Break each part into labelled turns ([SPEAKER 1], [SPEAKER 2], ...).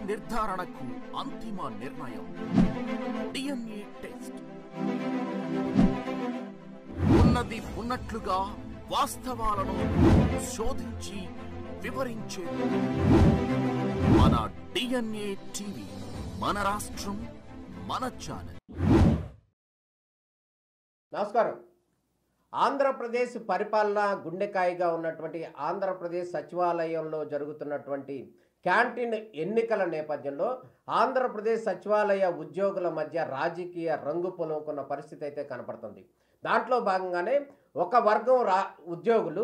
[SPEAKER 1] నిర్ధారణకు అంతిమ నిర్ణయం డిఎన్ఏ టెస్ట్. ఉన్నది ఉన్నట్లుగా వాస్తవాలను శోధించి వివరించే మన డిఎన్ఏ టీవీ, మన రాష్ట్రం, మన ఛానల్.
[SPEAKER 2] నమస్కారం. ఆంధ్రప్రదేశ్ పరిపాలన గుండెకాయగా ఉన్నటువంటి ఆంధ్రప్రదేశ్ సచివాలయంలో జరుగుతున్నటువంటి క్యాంటీన్ ఎన్నికల నేపథ్యంలో ఆంధ్రప్రదేశ్ సచివాలయ ఉద్యోగుల మధ్య రాజకీయ రంగు పొలుముకున్న పరిస్థితి అయితే కనపడుతుంది. దాంట్లో భాగంగానే ఒక వర్గం ఉద్యోగులు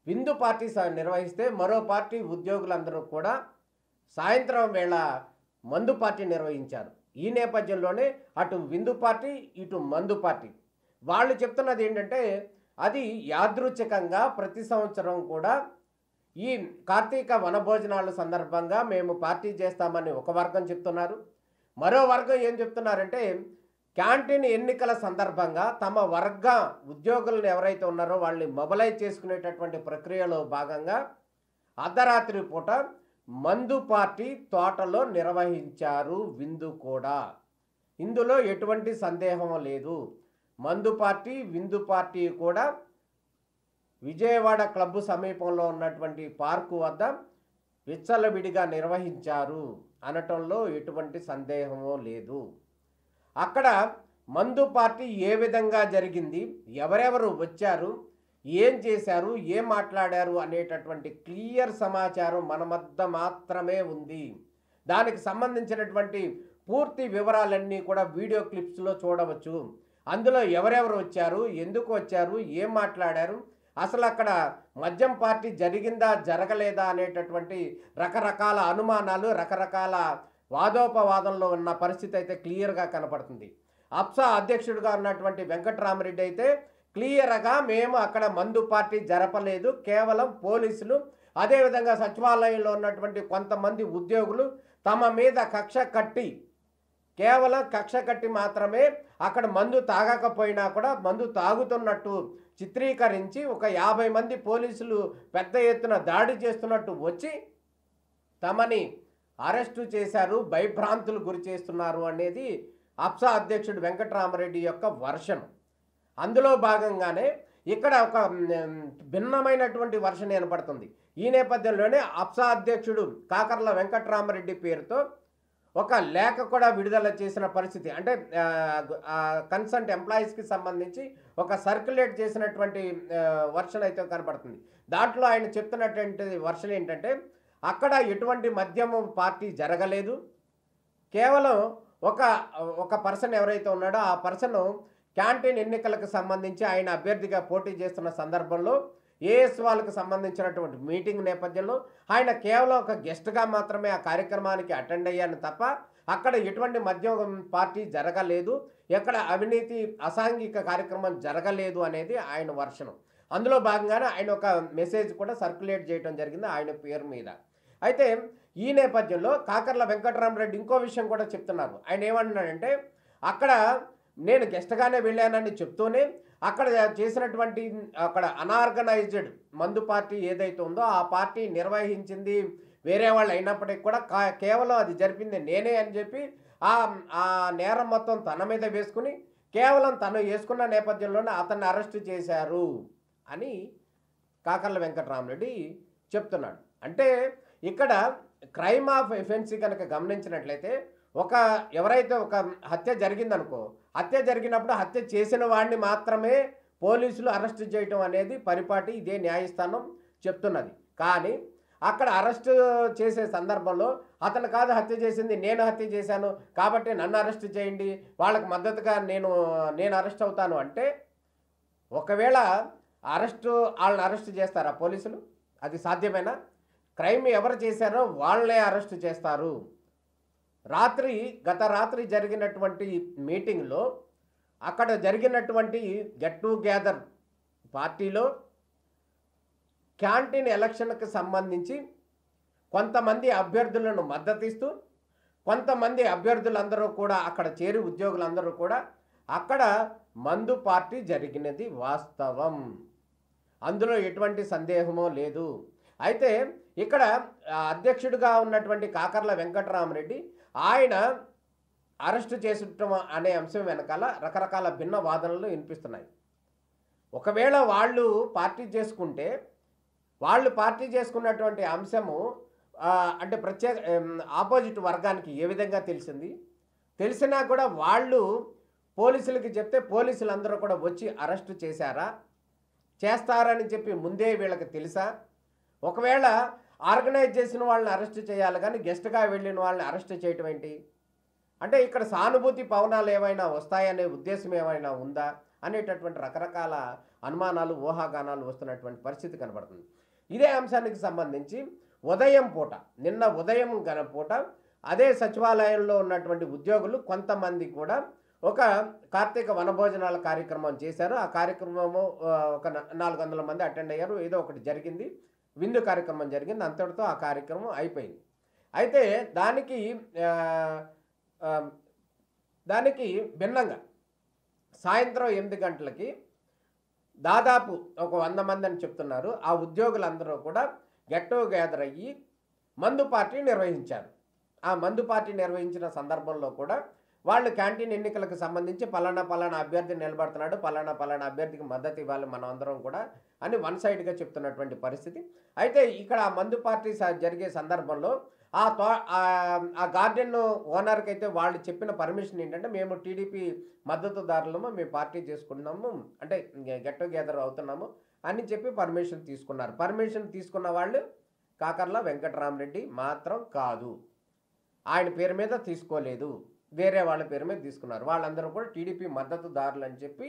[SPEAKER 2] విందు పార్టీ నిర్వహిస్తే మరో పార్టీ ఉద్యోగులందరూ కూడా సాయంత్రం వేళ మందు పార్టీ నిర్వహించారు. ఈ నేపథ్యంలోనే అటు విందు పార్టీ ఇటు మందు పార్టీ వాళ్ళు చెప్తున్నది ఏంటంటే, అది యాదృచ్ఛికంగా ప్రతి సంవత్సరం కూడా ఈ కార్తీక వనభోజనాల సందర్భంగా మేము పార్టీ చేస్తామని ఒక వర్గం చెప్తున్నారు. మరో వర్గం ఏం చెప్తున్నారంటే, క్యాంటీన్ ఎన్నికల సందర్భంగా తమ వర్గ ఉద్యోగులను ఎవరైతే ఉన్నారో వాళ్ళని మొబలైజ్ చేసుకునేటటువంటి ప్రక్రియలో భాగంగా అర్ధరాత్రి పూట మందు పార్టీ తోటలో నిర్వహించారు విందు కూడా. ఇందులో ఎటువంటి సందేహం లేదు. మందు పార్టీ విందు పార్టీ కూడా విజయవాడ క్లబ్ సమీపంలో ఉన్నటువంటి పార్కు వద్ద విచ్చలవిడిగా నిర్వహించారు అనటంలో ఎటువంటి సందేహమూ లేదు. అక్కడ మందు పార్టీ ఏ విధంగా జరిగింది, ఎవరెవరు వచ్చారు, ఏం చేశారు, ఏం మాట్లాడారు అనేటటువంటి క్లియర్ సమాచారం మన వద్ద మాత్రమే ఉంది. దానికి సంబంధించినటువంటి పూర్తి వివరాలన్నీ కూడా వీడియో క్లిప్స్లో చూడవచ్చు. అందులో ఎవరెవరు వచ్చారు, ఎందుకు వచ్చారు, ఏం మాట్లాడారు, అసలు అక్కడ మద్యం పార్టీ జరిగిందా జరగలేదా అనేటటువంటి రకరకాల అనుమానాలు, రకరకాల వాదోపవాదంలో ఉన్న పరిస్థితి అయితే క్లియర్గా కనపడుతుంది. అప్సా అధ్యక్షుడిగా ఉన్నటువంటి వెంకట్రామరెడ్డి అయితే క్లియర్గా మేము అక్కడ మందు పార్టీ జరపలేదు, కేవలం పోలీసులు అదేవిధంగా సచివాలయంలో ఉన్నటువంటి కొంతమంది ఉద్యోగులు తమ మీద కేవలం కక్ష కట్టి మాత్రమే అక్కడ మందు తాగకపోయినా కూడా మందు తాగుతున్నట్టు చిత్రీకరించి ఒక 50 మంది పోలీసులు పెద్ద ఎత్తున దాడి చేస్తున్నట్టు వచ్చి తమని అరెస్టు చేశారు, భయభ్రాంతులు గురి చేస్తున్నారు అనేది అప్సా అధ్యక్షుడు వెంకట్రామరెడ్డి యొక్క వర్షన్. అందులో భాగంగానే ఇక్కడ ఒక భిన్నమైనటువంటి వర్షన్ ఏర్పడుతుంది. ఈ నేపథ్యంలోనే అప్సా అధ్యక్షుడు కాకర్ల వెంకట్రామరెడ్డి పేరుతో ఒక లేఖ కూడా విడుదల చేసిన పరిస్థితి, అంటే కన్సర్న్ ఎంప్లాయీస్కి సంబంధించి ఒక సర్క్యులేట్ చేసినటువంటి వర్షన్ అయితే కనపడుతుంది. దాంట్లో ఆయన చెప్తున్నటువంటి వర్షన్ ఏంటంటే, అక్కడ ఎటువంటి మద్యము పార్టీ జరగలేదు, కేవలం ఒక పర్సన్ ఎవరైతే ఉన్నాడో ఆ పర్సన్ క్యాంటీన్ ఎన్నికలకు సంబంధించి ఆయన అభ్యర్థిగా పోటీ చేస్తున్న సందర్భంలో ఏఎస్ వాళ్ళకు సంబంధించినటువంటి మీటింగ్ నేపథ్యంలో ఆయన కేవలం ఒక గెస్ట్గా మాత్రమే ఆ కార్యక్రమానికి అటెండ్ అయ్యాను తప్ప అక్కడ ఎటువంటి మద్యం పార్టీ జరగలేదు, ఎక్కడ అవినీతి అసాంఘిక కార్యక్రమం జరగలేదు అనేది ఆయన వర్షం. అందులో భాగంగానే ఆయన ఒక మెసేజ్ కూడా సర్క్యులేట్ చేయడం జరిగింది ఆయన పేరు మీద. అయితే ఈ నేపథ్యంలో కాకర్ల వెంకటరామరెడ్డి ఇంకో విషయం కూడా చెప్తున్నారు. ఆయన ఏమంటున్నాడంటే, అక్కడ నేను గెస్ట్గానే వెళ్ళానని చెప్తూనే అక్కడ చేసినటువంటి అక్కడ అనార్గనైజ్డ్ మందు పార్టీ ఏదైతే ఉందో ఆ పార్టీ నిర్వహించింది వేరే వాళ్ళు అయినప్పటికీ కూడా కేవలం అది జరిపింది నేనే అని చెప్పి ఆ నేరం మొత్తం తన మీద వేసుకుని కేవలం తను వేసుకున్న నేపథ్యంలోనే అతన్ని అరెస్ట్ చేశారు అని కాకర్ల వెంకటరామరెడ్డి చెప్తున్నాడు. అంటే ఇక్కడ క్రైమ్ ఆఫ్ ఎఫెన్సీ కనుక గమనించినట్లయితే ఎవరైతే ఒక హత్య జరిగిందనుకో, హత్య జరిగినప్పుడు హత్య చేసిన వాడిని మాత్రమే పోలీసులు అరెస్ట్ చేయటం అనేది పరిపాటి ఇదే న్యాయస్థానం చెప్తున్నది. కానీ అక్కడ అరెస్ట్ చేసే సందర్భంలో అతను కాదు హత్య చేసింది, నేను హత్య చేశాను కాబట్టి నన్ను అరెస్ట్ చేయండి, వాళ్ళకి మద్దతుగా నేను అరెస్ట్ అవుతాను అంటే, ఒకవేళ వాళ్ళని అరెస్ట్ చేస్తారా పోలీసులు? అది సాధ్యమేనా? క్రైమ్ ఎవరు చేశారో వాళ్ళనే అరెస్ట్ చేస్తారు. గత రాత్రి జరిగినటువంటి మీటింగ్లో అక్కడ జరిగినటువంటి గెట్ టుగెదర్ పార్టీలో క్యాంటీన్ ఎలక్షన్కి సంబంధించి కొంతమంది అభ్యర్థులను మద్దతిస్తూ కొంతమంది అభ్యర్థులందరూ కూడా అక్కడ చేరి ఉద్యోగులందరూ కూడా అక్కడ మందు పార్టీ జరిగినది వాస్తవం, అందులో ఎటువంటి సందేహమో లేదు. అయితే ఇక్కడ అధ్యక్షుడిగా ఉన్నటువంటి కాకర్ల వెంకటరామరెడ్డి ఆయన అరెస్టు చేసటం అనే అంశం వెనకాల రకరకాల భిన్న వాదనలు వినిపిస్తున్నాయి. ఒకవేళ వాళ్ళు పార్టీ చేసుకున్నటువంటి అంశము అంటే ప్రత్యేక ఆపోజిట్ వర్గానికి ఏ విధంగా తెలిసినా కూడా వాళ్ళు పోలీసులకి చెప్తే పోలీసులందరూ కూడా వచ్చి అరెస్టు చేస్తారని చెప్పి ముందే వీళ్ళకి తెలుసా? ఒకవేళ ఆర్గనైజ్ చేసిన వాళ్ళని అరెస్ట్ చేయాలి కానీ గెస్ట్గా వెళ్ళిన వాళ్ళని అరెస్ట్ చేయటం ఏంటి? అంటే ఇక్కడ సానుభూతి పవనాలు ఏమైనా వస్తాయనే ఉద్దేశం ఏమైనా ఉందా అనేటటువంటి రకరకాల అనుమానాలు ఊహాగానాలు వస్తున్నటువంటి పరిస్థితి కనబడుతుంది. ఇదే అంశానికి సంబంధించి నిన్న ఉదయం పూట అదే సచివాలయంలో ఉన్నటువంటి ఉద్యోగులు కొంతమంది కూడా ఒక కార్తీక వనభోజనాల కార్యక్రమం చేశారు. ఆ కార్యక్రమము ఒక 400 మంది అటెండ్ అయ్యారు. ఏదో ఒకటి జరిగింది, విందు కార్యక్రమం జరిగింది, అంతటితో ఆ కార్యక్రమం అయిపోయింది. అయితే దానికి భిన్నంగా సాయంత్రం 8 గంటలకి దాదాపు ఒక 100 మంది అని చెప్తున్నారు. ఆ ఉద్యోగులందరూ కూడా గెట్ టుగెదర్ అయ్యి మందు పార్టీ నిర్వహించారు. ఆ మందు పార్టీ నిర్వహించిన సందర్భంలో కూడా వాళ్ళు క్యాంటీన్ ఎన్నికలకు సంబంధించి పలానా అభ్యర్థి నిలబడుతున్నాడు, పలానా అభ్యర్థికి మద్దతు ఇవ్వాలి మనం అందరం కూడా అని వన్ సైడ్గా చెప్తున్నటువంటి పరిస్థితి. అయితే ఇక్కడ ఆ మందు పార్టీ జరిగే సందర్భంలో ఆ గార్డెన్ ఓనర్కి అయితే వాళ్ళు చెప్పిన పర్మిషన్ ఏంటంటే మేము టీడీపీ మద్దతుదారులము, మేము పార్టీ చేసుకున్నాము, అంటే గెట్ టుగెదర్ అవుతున్నాము అని చెప్పి పర్మిషన్ తీసుకున్నారు. పర్మిషన్ తీసుకున్న వాళ్ళు కాకర్ల వెంకటరామరెడ్డి మాత్రం కాదు. ఆయన పేరు మీద తీసుకోలేదు, వేరే వాళ్ళ పేరు మీద తీసుకున్నారు. వాళ్ళందరూ కూడా టీడీపీ మద్దతుదారులు అని చెప్పి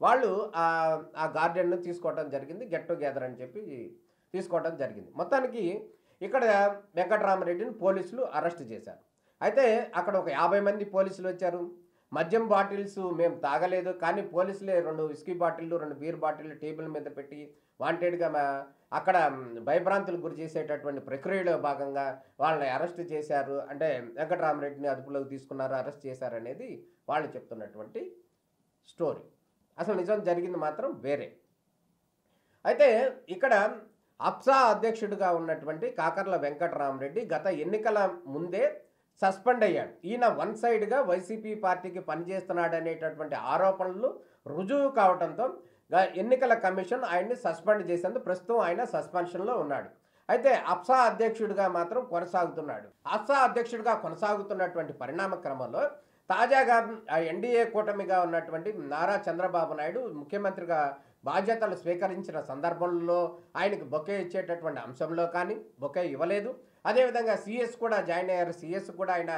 [SPEAKER 2] వాళ్ళు ఆ గార్డెన్ను తీసుకోవడం జరిగింది, గెట్ టుగెదర్ అని చెప్పి తీసుకోవడం జరిగింది. మొత్తానికి ఇక్కడ వెంకటరామరెడ్డిని పోలీసులు అరెస్ట్ చేశారు. అయితే అక్కడ ఒక 50 మంది పోలీసులు వచ్చారు. మద్యం బాటిల్స్ మేము తాగలేదు కానీ పోలీసులే 2 విస్కీ బాటిళ్ళు 2 బీర్ బాటిళ్ళు టేబుల్ మీద పెట్టి వాంటెడ్గా అక్కడ భయభ్రాంతులకు గురి చేసేటటువంటి ప్రక్రియలో భాగంగా వాళ్ళని అరెస్ట్ చేశారు. అంటే వెంకటరామరెడ్డిని అదుపులోకి తీసుకున్నారు, అరెస్ట్ చేశారు అనేది వాళ్ళు చెప్తున్నటువంటి స్టోరీ. అసలు నిజం జరిగింది మాత్రం వేరే. అయితే ఇక్కడ అప్సా అధ్యక్షుడిగా ఉన్నటువంటి కాకర్ల వెంకటరామరెడ్డి గత ఎన్నికల ముందే సస్పెండ్ అయ్యాడు. ఈయన వన్ సైడ్గా వైసీపీ పార్టీకి పనిచేస్తున్నాడు అనేటటువంటి ఆరోపణలు రుజువు కావడంతో ఎన్నికల కమిషన్ ఆయన్ని సస్పెండ్ చేసేందుకు ప్రస్తుతం ఆయన సస్పెన్షన్లో ఉన్నాడు. అయితే అప్సా అధ్యక్షుడిగా మాత్రం కొనసాగుతున్నాడు. అప్సా అధ్యక్షుడిగా కొనసాగుతున్నటువంటి పరిణామ క్రమంలో తాజాగా ఎన్డీఏ కూటమిగా ఉన్నటువంటి నారా చంద్రబాబు నాయుడు ముఖ్యమంత్రిగా బాధ్యతలు స్వీకరించిన సందర్భంలో ఆయనకు బొకే ఇచ్చేటటువంటి అంశంలో కానీ బొకే ఇవ్వలేదు. అదేవిధంగా సిఎస్ కూడా జాయిన్ అయ్యారు, సిఎస్ కూడా ఆయన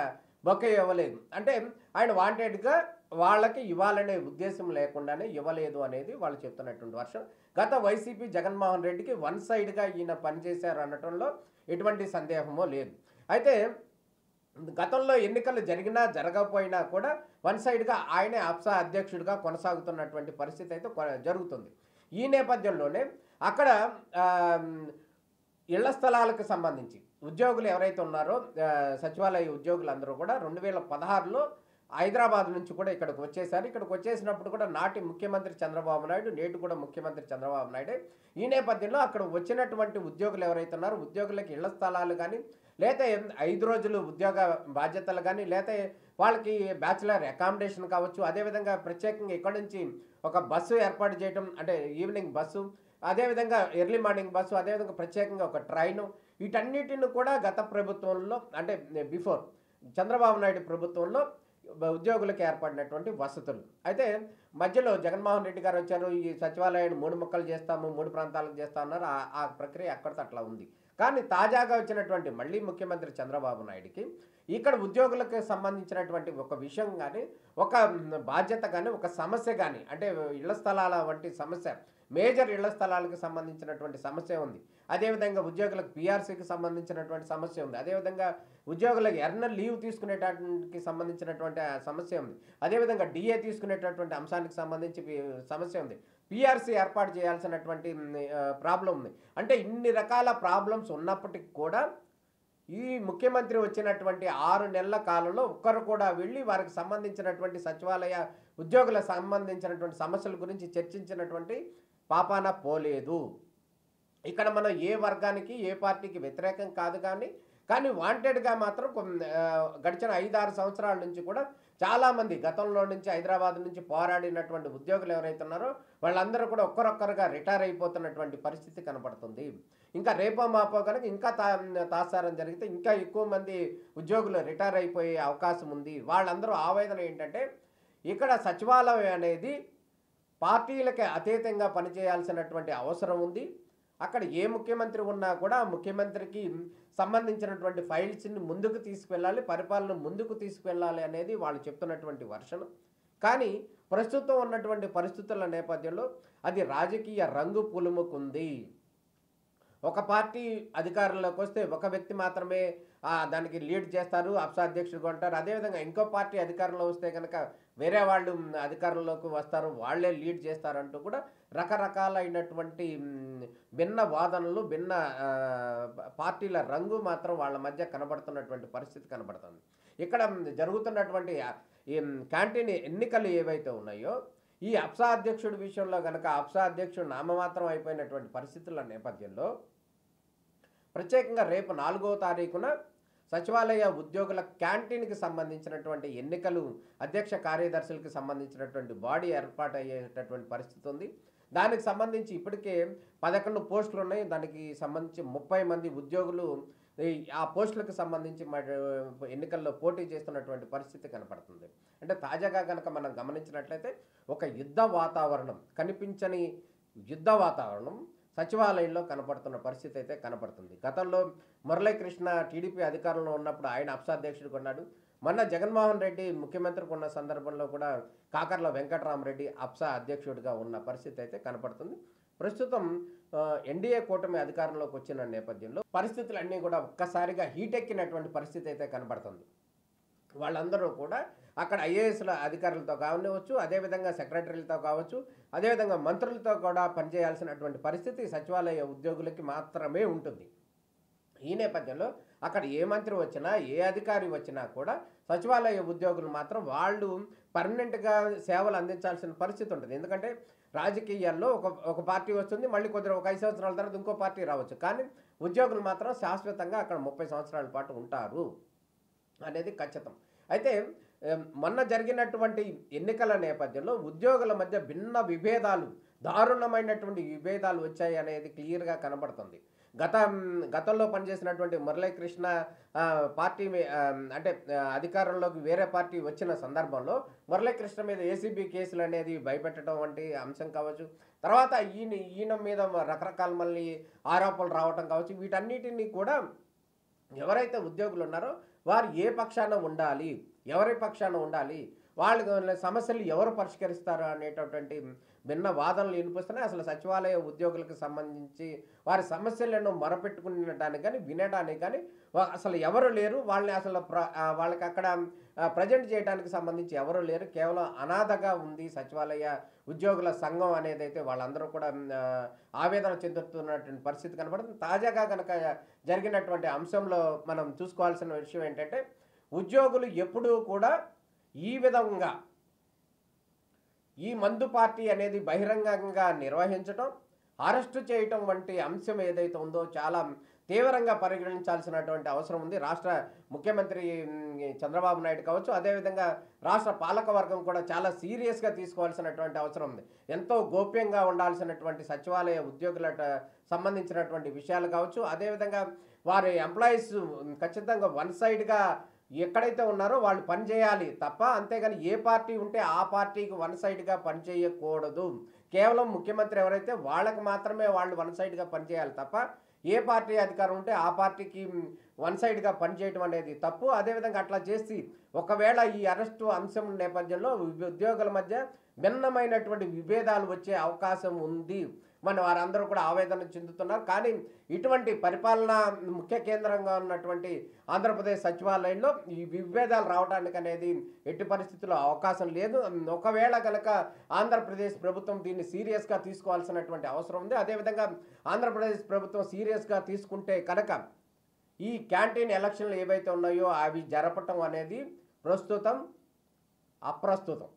[SPEAKER 2] బొకే ఇవ్వలేదు. అంటే ఆయన వాంటెడ్గా వాళ్ళకి ఇవ్వాలనే ఉద్దేశం లేకుండానే ఇవ్వలేదు అనేది వాళ్ళు చెప్తున్నటువంటి వర్షం. గత వైసీపీ జగన్మోహన్ రెడ్డికి వన్ సైడ్గా ఈయన పనిచేశారు అనటంలో ఎటువంటి సందేహమో లేదు. అయితే గతంలో ఎన్నికలు జరిగినా జరగకపోయినా కూడా వన్ సైడ్గా ఆయనే అప్సా అధ్యక్షుడిగా కొనసాగుతున్నటువంటి పరిస్థితి అయితే జరుగుతుంది. ఈ నేపథ్యంలోనే అక్కడ ఇళ్ల స్థలాలకు సంబంధించి ఉద్యోగులు ఎవరైతే ఉన్నారో సచివాలయ ఉద్యోగులందరూ కూడా 2016లో హైదరాబాద్ నుంచి కూడా ఇక్కడికి వచ్చేసారు. ఇక్కడికి వచ్చేసినప్పుడు కూడా నాటి ముఖ్యమంత్రి చంద్రబాబు నాయుడు, నేటి కూడా ముఖ్యమంత్రి చంద్రబాబు నాయుడే. ఈ నేపథ్యంలో అక్కడ వచ్చినటువంటి ఉద్యోగులు ఎవరైతే ఉన్నారో ఉద్యోగులకి ఇళ్ల స్థలాలు కానీ, లేతే 5 రోజులు ఉద్యోగ బాధ్యతలు కానీ, లేతే వాళ్ళకి బ్యాచిలర్ అకామిడేషన్ కావచ్చు, అదేవిధంగా ప్రత్యేకంగా ఇక్కడ నుంచి ఒక బస్సు ఏర్పాటు చేయడం, అంటే ఈవినింగ్ బస్సు, అదేవిధంగా ఎర్లీ మార్నింగ్ బస్సు, అదేవిధంగా ప్రత్యేకంగా ఒక ట్రైను, వీటన్నిటిని కూడా గత ప్రభుత్వంలో అంటే బిఫోర్ చంద్రబాబు నాయుడు ప్రభుత్వంలో ఉద్యోగులకు ఏర్పడినటువంటి వసతులు. అయితే మధ్యలో జగన్మోహన్ రెడ్డి గారు వచ్చారు, ఈ సచివాలయాన్ని 3 ముక్కలు చేస్తాము, 3 ప్రాంతాలకు చేస్తా ఉన్నారు. ఆ ప్రక్రియ అక్కడితో అట్లా ఉంది. కానీ తాజాగా వచ్చినటువంటి మళ్ళీ ముఖ్యమంత్రి చంద్రబాబు నాయుడికి ఇక్కడ ఉద్యోగులకు సంబంధించినటువంటి ఒక విషయం కానీ, ఒక బాధ్యత కానీ, ఒక సమస్య కానీ, అంటే ఇళ్ల స్థలాల వంటి సమస్య, మేజర్ ఇళ్ల స్థలాలకు సంబంధించినటువంటి సమస్య ఉంది. అదేవిధంగా ఉద్యోగులకు పీఆర్సీకి సంబంధించినటువంటి సమస్య ఉంది. అదేవిధంగా ఉద్యోగులకు ఎర్నల్ లీవ్ తీసుకునేటానికి సంబంధించినటువంటి సమస్య ఉంది. అదేవిధంగా డిఏ తీసుకునేటటువంటి అంశానికి సంబంధించి సమస్య ఉంది. పీఆర్సీ ఏర్పాటు చేయాల్సినటువంటి ప్రాబ్లం ఉంది. అంటే ఇన్ని రకాల ప్రాబ్లమ్స్ ఉన్నప్పటికీ కూడా ఈ ముఖ్యమంత్రి వచ్చినటువంటి 6 నెలల కాలంలో ఒక్కరు కూడా వెళ్ళి వారికి సంబంధించినటువంటి సచివాలయ ఉద్యోగులకు సంబంధించినటువంటి సమస్యల గురించి చర్చించినటువంటి పాపాన పోలేదు. ఇక్కడ మనం ఏ వర్గానికి ఏ పార్టీకి వ్యతిరేకం కాదు, కానీ వాంటెడ్గా మాత్రం గడిచిన 5-6 సంవత్సరాల నుంచి కూడా చాలామంది గతంలో నుంచి హైదరాబాద్ నుంచి పోరాడినటువంటి ఉద్యోగులు ఎవరైతే ఉన్నారో వాళ్ళందరూ కూడా ఒక్కరొక్కరుగా రిటైర్ అయిపోతున్నటువంటి పరిస్థితి కనపడుతుంది. ఇంకా రేపో మాపో కనుక ఇంకా తాసారం జరిగితే ఇంకా ఎక్కువ మంది ఉద్యోగులు రిటైర్ అయిపోయే అవకాశం ఉంది. వాళ్ళందరూ ఆవేదన ఏంటంటే ఇక్కడ సచివాలయం అనేది పార్టీలకి అతీతంగా పనిచేయాల్సినటువంటి అవసరం ఉంది. అక్కడ ఏ ముఖ్యమంత్రి ఉన్నా కూడా ఆ ముఖ్యమంత్రికి సంబంధించినటువంటి ఫైల్స్ని ముందుకు తీసుకువెళ్ళాలి, పరిపాలన ముందుకు తీసుకువెళ్ళాలి అనేది వాళ్ళు చెప్తున్నటువంటి వర్షన్. కానీ ప్రస్తుతం ఉన్నటువంటి పరిస్థితుల నేపథ్యంలో అది రాజకీయ రంగు పులుముకుంది. ఒక పార్టీ అధికారంలోకి వస్తే ఒక వ్యక్తి మాత్రమే దానికి లీడ్ చేస్తారు, అప్సా అధ్యక్షుడిగా ఉంటారు. అదేవిధంగా ఇంకో పార్టీ అధికారంలో వస్తే కనుక వేరే వాళ్ళు అధికారంలోకి వస్తారు, వాళ్ళే లీడ్ చేస్తారంటూ కూడా రకరకాలైనటువంటి భిన్న వాదనలు, భిన్న పార్టీల రంగు మాత్రం వాళ్ళ మధ్య కనబడుతున్నటువంటి పరిస్థితి కనబడుతుంది. ఇక్కడ జరుగుతున్నటువంటి ఈ క్యాంటీన్ ఎన్నికలు ఏవైతే ఉన్నాయో ఈ అప్సా అధ్యక్షుడి విషయంలో కనుక అప్సా అధ్యక్షుడు నామమాత్రం అయిపోయినటువంటి పరిస్థితుల నేపథ్యంలో ప్రత్యేకంగా రేపు 4వ తారీఖున సచివాలయ ఉద్యోగుల క్యాంటీన్కి సంబంధించినటువంటి ఎన్నికలు, అధ్యక్ష కార్యదర్శులకు సంబంధించినటువంటి బాడీ ఏర్పాటు అయ్యేటటువంటి పరిస్థితి ఉంది. దానికి సంబంధించి ఇప్పటికే 11 పోస్టులు ఉన్నాయి. దానికి సంబంధించి 30 మంది ఉద్యోగులు ఆ పోస్టులకు సంబంధించి ఎన్నికల్లో పోటీ చేస్తున్నటువంటి పరిస్థితి కనపడుతుంది. అంటే తాజాగా కనుక మనం గమనించినట్లయితే ఒక యుద్ధ వాతావరణం, కనిపించని యుద్ధ వాతావరణం సచివాలయంలో కనపడుతున్న పరిస్థితి అయితే కనపడుతుంది. గతంలో మురళీకృష్ణ టీడీపీ అధికారంలో ఉన్నప్పుడు ఆయన అప్సా అధ్యక్షుడిగా ఉన్నాడు. మొన్న జగన్మోహన్ రెడ్డి ముఖ్యమంత్రికి ఉన్న సందర్భంలో కూడా కాకర్ల వెంకటరామరెడ్డి అప్సా అధ్యక్షుడిగా ఉన్న పరిస్థితి అయితే కనపడుతుంది. ప్రస్తుతం ఎన్డీఏ కూటమి అధికారంలోకి వచ్చిన నేపథ్యంలో పరిస్థితులన్నీ కూడా ఒక్కసారిగా హీటెక్కినటువంటి పరిస్థితి అయితే కనపడుతుంది. వాళ్ళందరూ కూడా అక్కడ ఐఏఎస్ల అధికారులతో కావచ్చు, అదేవిధంగా సెక్రటరీలతో కావచ్చు, అదేవిధంగా మంత్రులతో కూడా పనిచేయాల్సినటువంటి పరిస్థితి సచివాలయ ఉద్యోగులకి మాత్రమే ఉంటుంది. ఈ నేపథ్యంలో అక్కడ ఏ మంత్రి వచ్చినా ఏ అధికారి వచ్చినా కూడా సచివాలయ ఉద్యోగులు మాత్రం వాళ్ళు పర్మనెంట్గా సేవలు అందించాల్సిన పరిస్థితి ఉంటుంది. ఎందుకంటే రాజకీయాల్లో ఒక పార్టీ వస్తుంది, మళ్ళీ కొద్దిగా ఒక 5 సంవత్సరాల తర్వాత ఇంకో పార్టీ రావచ్చు, కానీ ఉద్యోగులు మాత్రం శాశ్వతంగా అక్కడ 30 సంవత్సరాల పాటు ఉంటారు అనేది ఖచ్చితం. అయితే మొన్న జరిగినటువంటి ఎన్నికల నేపథ్యంలో ఉద్యోగుల మధ్య భిన్న విభేదాలు, దారుణమైనటువంటి విభేదాలు వచ్చాయి అనేది క్లియర్గా కనబడుతుంది. గతంలో పనిచేసినటువంటి మురళీకృష్ణ పార్టీ అంటే అధికారంలోకి వేరే పార్టీ వచ్చిన సందర్భంలో మురళీకృష్ణ మీద ఏసీబీ కేసులు అనేది భయపెట్టడం వంటి అంశం కావచ్చు, తర్వాత ఈయన మీద రకరకాల మళ్ళీ ఆరోపణలు రావటం కావచ్చు, వీటన్నిటినీ కూడా ఎవరైతే ఉద్యోగులు ఉన్నారో వారు ఏ పక్షాన ఉండాలి, ఎవరి పక్షాన ఉండాలి, వాళ్ళ సమస్యలు ఎవరు పరిష్కరిస్తారు అనేటటువంటి భిన్న వాదనలు వినిపిస్తున్నాయి. అసలు సచివాలయ ఉద్యోగులకు సంబంధించి వారి సమస్యలను మొరపెట్టుకునడానికి కానీ వినడానికి కానీ అసలు ఎవరు లేరు. వాళ్ళని అసలు వాళ్ళకి అక్కడ ప్రజెంట్ చేయడానికి సంబంధించి ఎవరు లేరు. కేవలం అనాథగా ఉంది సచివాలయ ఉద్యోగుల సంఘం అనేది అయితే వాళ్ళందరూ కూడా ఆవేదన చెందుతున్నటువంటి పరిస్థితి కనబడుతుంది. తాజాగా కనుక జరిగినటువంటి అంశంలో మనం చూసుకోవాల్సిన విషయం ఏంటంటే ఉద్యోగులు ఎప్పుడూ కూడా ఈ విధంగా ఈ మందు పార్టీ అనేది బహిరంగంగా నిర్వహించటం, అరెస్టు చేయటం వంటి అంశం ఏదైతే ఉందో చాలా తీవ్రంగా పరిగణించాల్సినటువంటి అవసరం ఉంది. రాష్ట్ర ముఖ్యమంత్రి చంద్రబాబు నాయుడు కావచ్చు, అదేవిధంగా రాష్ట్ర పాలకవర్గం కూడా చాలా సీరియస్గా తీసుకోవాల్సినటువంటి అవసరం ఉంది. ఎంతో గోప్యంగా ఉండాల్సినటువంటి సచివాలయ ఉద్యోగుల సంబంధించినటువంటి విషయాలు కావచ్చు, అదేవిధంగా వారి ఎంప్లాయీస్ ఖచ్చితంగా వన్ సైడ్గా ఎక్కడైతే ఉన్నారో వాళ్ళు పనిచేయాలి తప్ప, అంతేగాని ఏ పార్టీ ఉంటే ఆ పార్టీకి వన్ సైడ్గా పనిచేయకూడదు. కేవలం ముఖ్యమంత్రి ఎవరైతే వాళ్ళకి మాత్రమే వాళ్ళు వన్ సైడ్గా పనిచేయాలి తప్ప, ఏ పార్టీ అధికారం ఉంటే ఆ పార్టీకి వన్ సైడ్గా పనిచేయడం అనేది తప్పు. అదేవిధంగా అట్లా చేసి ఒకవేళ ఈ అరెస్టు అంశం నేపథ్యంలో ఉద్యోగుల మధ్య భిన్నమైనటువంటి విభేదాలు వచ్చే అవకాశం ఉంది. మన వారందరూ కూడా ఆవేదన చెందుతున్నారు. కానీ ఇటువంటి పరిపాలన ముఖ్య కేంద్రంగా ఉన్నటువంటి ఆంధ్రప్రదేశ్ సచివాలయంలో ఈ విభేదాలు రావడానికి అనేది ఎట్టి పరిస్థితుల్లో అవకాశం లేదు. ఒకవేళ కనుక ఆంధ్రప్రదేశ్ ప్రభుత్వం దీన్ని సీరియస్గా తీసుకోవాల్సినటువంటి అవసరం ఉంది. అదేవిధంగా ఆంధ్రప్రదేశ్ ప్రభుత్వం సీరియస్గా తీసుకుంటే కనుక ఈ క్యాంటీన్ ఎలక్షన్లు ఏవైతే ఉన్నాయో అవి జరపటం అనేది ప్రస్తుతం అప్రస్తుతం.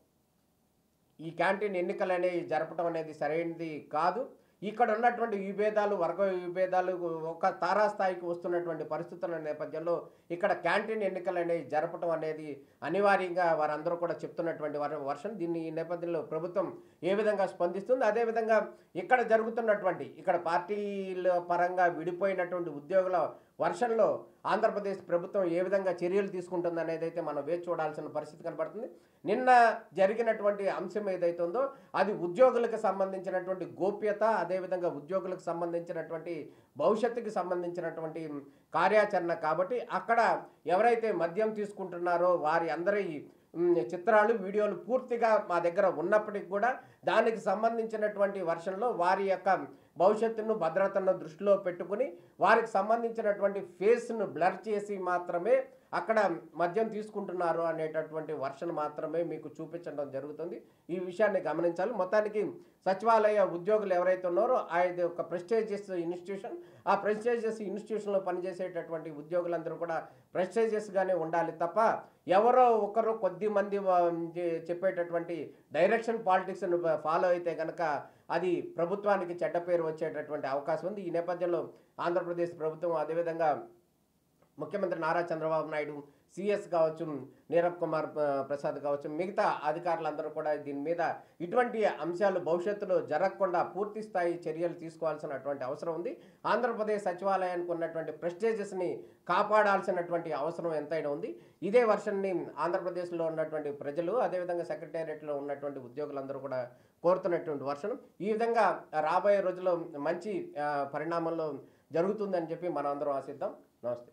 [SPEAKER 2] ఈ క్యాంటీన్ ఎన్నికలు అనేవి జరపడం అనేది సరైనది కాదు. ఇక్కడ ఉన్నటువంటి విభేదాలు, వర్గ విభేదాలు ఒక తారాస్థాయికి వస్తున్నటువంటి పరిస్థితుల నేపథ్యంలో ఇక్కడ క్యాంటీన్ ఎన్నికలు అనేవి జరపడం అనేది అనివార్యంగా వారందరూ కూడా చెప్తున్నటువంటి వర్షన్. దీన్ని ఈ నేపథ్యంలో ప్రభుత్వం ఏ విధంగా స్పందిస్తుంది, అదేవిధంగా ఇక్కడ జరుగుతున్నటువంటి ఇక్కడ పార్టీల పరంగా విడిపోయినటువంటి ఉద్యోగుల వర్షన్లో ఆంధ్రప్రదేశ్ ప్రభుత్వం ఏ విధంగా చర్యలు తీసుకుంటుంది అనేది అయితే మనం వేచి చూడాల్సిన పరిస్థితి కనబడుతుంది. నిన్న జరిగినటువంటి అంశం ఏదైతే ఉందో అది ఉద్యోగులకు సంబంధించినటువంటి గోప్యత, అదేవిధంగా ఉద్యోగులకు సంబంధించినటువంటి భవిష్యత్తుకి సంబంధించినటువంటి కార్యాచరణ కాబట్టి అక్కడ ఎవరైతే మద్యం తీసుకుంటున్నారో వారి అందరి చిత్రాలు, వీడియోలు పూర్తిగా మా దగ్గర ఉన్నప్పటికీ కూడా దానికి సంబంధించినటువంటి వర్షన్లో వారి యొక్క భవిష్యత్తును, భద్రతను దృష్టిలో పెట్టుకుని వారికి సంబంధించినటువంటి ఫేస్ను బ్లర్ చేసి మాత్రమే అక్కడ మద్యం తీసుకుంటున్నారు అనేటటువంటి వర్షన్ మాత్రమే మీకు చూపించడం జరుగుతుంది. ఈ విషయాన్ని గమనించాలి. మొత్తానికి సచివాలయ ఉద్యోగులు ఎవరైతే ఉన్నారో అది ఒక ప్రెస్టీజియస్ ఇన్స్టిట్యూషన్. ఆ ప్రెస్టీజియస్ ఇన్స్టిట్యూషన్లో పనిచేసేటటువంటి ఉద్యోగులందరూ కూడా ప్రెస్టీజియస్గానే ఉండాలి తప్ప ఎవరో ఒకరు కొద్ది మంది చెప్పేటటువంటి డైరెక్షన్ పాలిటిక్స్ను ఫాలో అయితే కనుక అది ప్రభుత్వానికి చెడ్డ పేరు వచ్చేటటువంటి అవకాశం ఉంది. ఈ నేపథ్యంలో ఆంధ్రప్రదేశ్ ప్రభుత్వం, అదేవిధంగా ముఖ్యమంత్రి నారా చంద్రబాబు నాయుడు, సిఎస్ కావచ్చు, నీరబ్ కుమార్ ప్రసాద్ కావచ్చు, మిగతా అధికారులందరూ కూడా దీని మీద ఇటువంటి అంశాలు భవిష్యత్తులో జరగకుండా పూర్తి స్థాయి చర్యలు తీసుకోవాల్సినటువంటి అవసరం ఉంది. ఆంధ్రప్రదేశ్ సచివాలయానికి ఉన్నటువంటి ప్రెస్టేజెస్ని కాపాడాల్సినటువంటి అవసరం ఎంతైనా ఉంది. ఇదే వర్షన్ని ఆంధ్రప్రదేశ్లో ఉన్నటువంటి ప్రజలు, అదేవిధంగా సెక్రటేరియట్లో ఉన్నటువంటి ఉద్యోగులందరూ కూడా కోరుతున్నటువంటి వర్షం. ఈ విధంగా రాబోయే రోజుల్లో మంచి పరిణామంలో జరుగుతుందని చెప్పి మనం అందరం ఆశిద్దాం. నమస్తే.